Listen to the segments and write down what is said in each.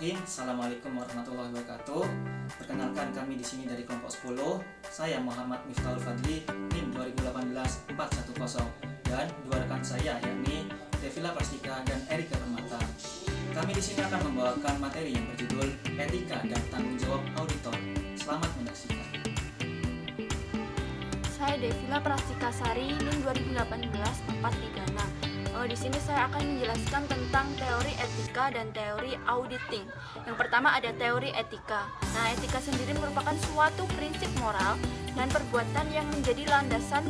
Bismillahirrahmanirrahim. Assalamualaikum warahmatullahi wabarakatuh. Perkenalkan, kami di sini dari kelompok 10. Saya Muhammad Miftahul Fadli, NIM 2018-410, dan dua rekan saya yakni Devila Prastika dan Erika Permata. Kami di sini akan membawakan materi yang berjudul Etika dan Tanggung Jawab Auditor. Selamat menyaksikan. Saya Devila Prastika Sari, NIM 2018-436. Di sini saya akan menjelaskan tentang teori etika dan teori auditing. Yang pertama ada teori etika. Nah, etika sendiri merupakan suatu prinsip moral dan perbuatan yang menjadi landasan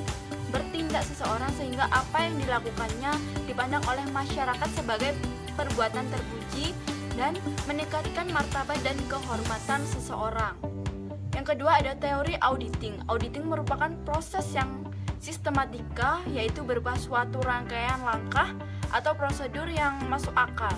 bertindak seseorang sehingga apa yang dilakukannya dipandang oleh masyarakat sebagai perbuatan terpuji dan meningkatkan martabat dan kehormatan seseorang. Yang kedua ada teori auditing. Auditing merupakan proses yang sistematika, yaitu berupa suatu rangkaian langkah atau prosedur yang masuk akal,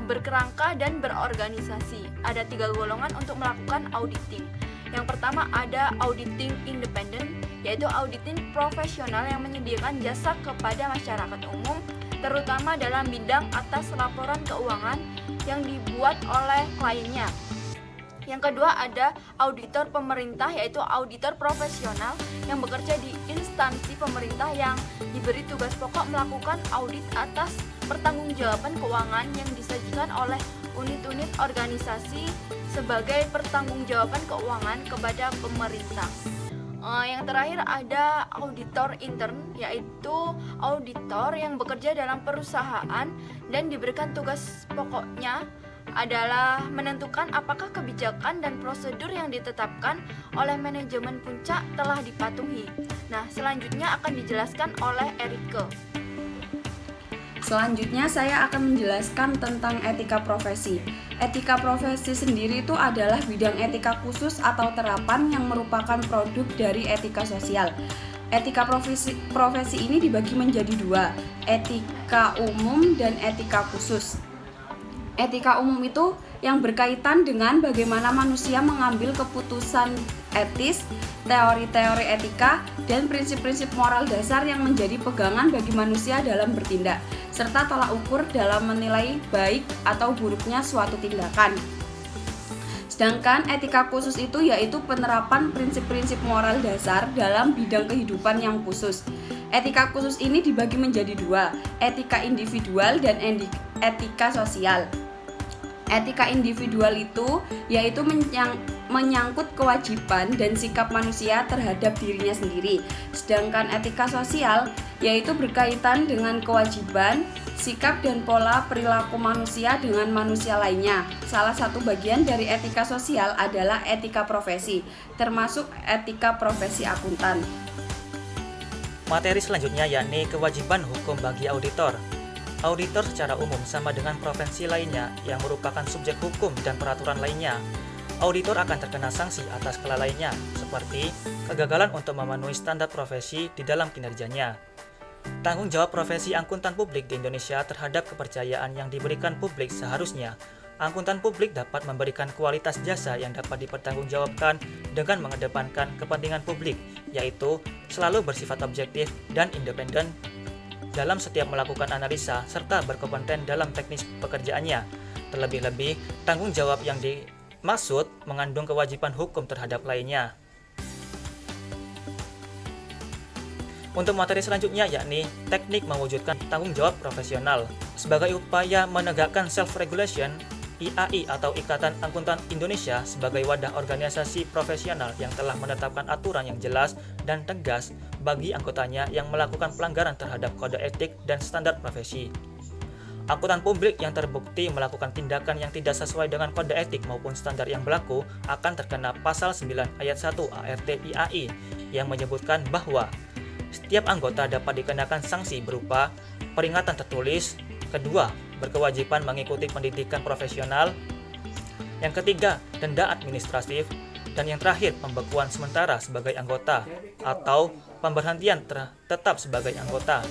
berkerangka dan berorganisasi. Ada 3 golongan untuk melakukan auditing. Yang pertama ada auditing independen, yaitu auditing profesional yang menyediakan jasa kepada masyarakat umum, terutama dalam bidang atas laporan keuangan yang dibuat oleh kliennya. Yang kedua ada auditor pemerintah, yaitu auditor profesional yang bekerja di instansi pemerintah yang diberi tugas pokok melakukan audit atas pertanggungjawaban keuangan yang disajikan oleh unit-unit organisasi sebagai pertanggungjawaban keuangan kepada pemerintah. Yang terakhir ada auditor intern, yaitu auditor yang bekerja dalam perusahaan dan diberikan tugas pokoknya adalah menentukan apakah kebijakan dan prosedur yang ditetapkan oleh manajemen puncak telah dipatuhi. Nah, selanjutnya akan dijelaskan oleh Erika. Selanjutnya saya akan menjelaskan tentang etika profesi. Etika profesi sendiri itu adalah bidang etika khusus atau terapan yang merupakan produk dari etika sosial. Etika profesi ini dibagi menjadi 2, etika umum dan etika khusus. Etika umum itu yang berkaitan dengan bagaimana manusia mengambil keputusan etis, teori-teori etika, dan prinsip-prinsip moral dasar yang menjadi pegangan bagi manusia dalam bertindak, serta tolak ukur dalam menilai baik atau buruknya suatu tindakan. Sedangkan etika khusus itu yaitu penerapan prinsip-prinsip moral dasar dalam bidang kehidupan yang khusus. Etika khusus ini dibagi menjadi 2, etika individual dan etika sosial. Etika individual itu yaitu menyangkut kewajiban dan sikap manusia terhadap dirinya sendiri. Sedangkan etika sosial yaitu berkaitan dengan kewajiban, sikap dan pola perilaku manusia dengan manusia lainnya. Salah satu bagian dari etika sosial adalah etika profesi, termasuk etika profesi akuntan. Materi selanjutnya yakni kewajiban hukum bagi auditor. Auditor secara umum sama dengan profesi lainnya yang merupakan subjek hukum dan peraturan lainnya. Auditor akan terkena sanksi atas kelalaiannya, seperti kegagalan untuk memenuhi standar profesi di dalam kinerjanya. Tanggung jawab profesi akuntan publik di Indonesia terhadap kepercayaan yang diberikan publik seharusnya. Akuntan publik dapat memberikan kualitas jasa yang dapat dipertanggungjawabkan dengan mengedepankan kepentingan publik, yaitu selalu bersifat objektif dan independen dalam setiap melakukan analisa serta berkompeten dalam teknis pekerjaannya. Terlebih-lebih, tanggung jawab yang dimaksud mengandung kewajiban hukum terhadap lainnya. Untuk materi selanjutnya yakni teknik mewujudkan tanggung jawab profesional. Sebagai upaya menegakkan self-regulation, IAI atau Ikatan Akuntan Indonesia sebagai wadah organisasi profesional yang telah menetapkan aturan yang jelas dan tegas bagi anggotanya yang melakukan pelanggaran terhadap kode etik dan standar profesi. Akuntan publik yang terbukti melakukan tindakan yang tidak sesuai dengan kode etik maupun standar yang berlaku akan terkena pasal 9 ayat 1 ART IAI yang menyebutkan bahwa setiap anggota dapat dikenakan sanksi berupa peringatan tertulis, kedua, berkewajiban mengikuti pendidikan profesional, yang ketiga, denda administratif, dan yang terakhir, pembekuan sementara sebagai anggota atau pemberhentian tetap sebagai anggota.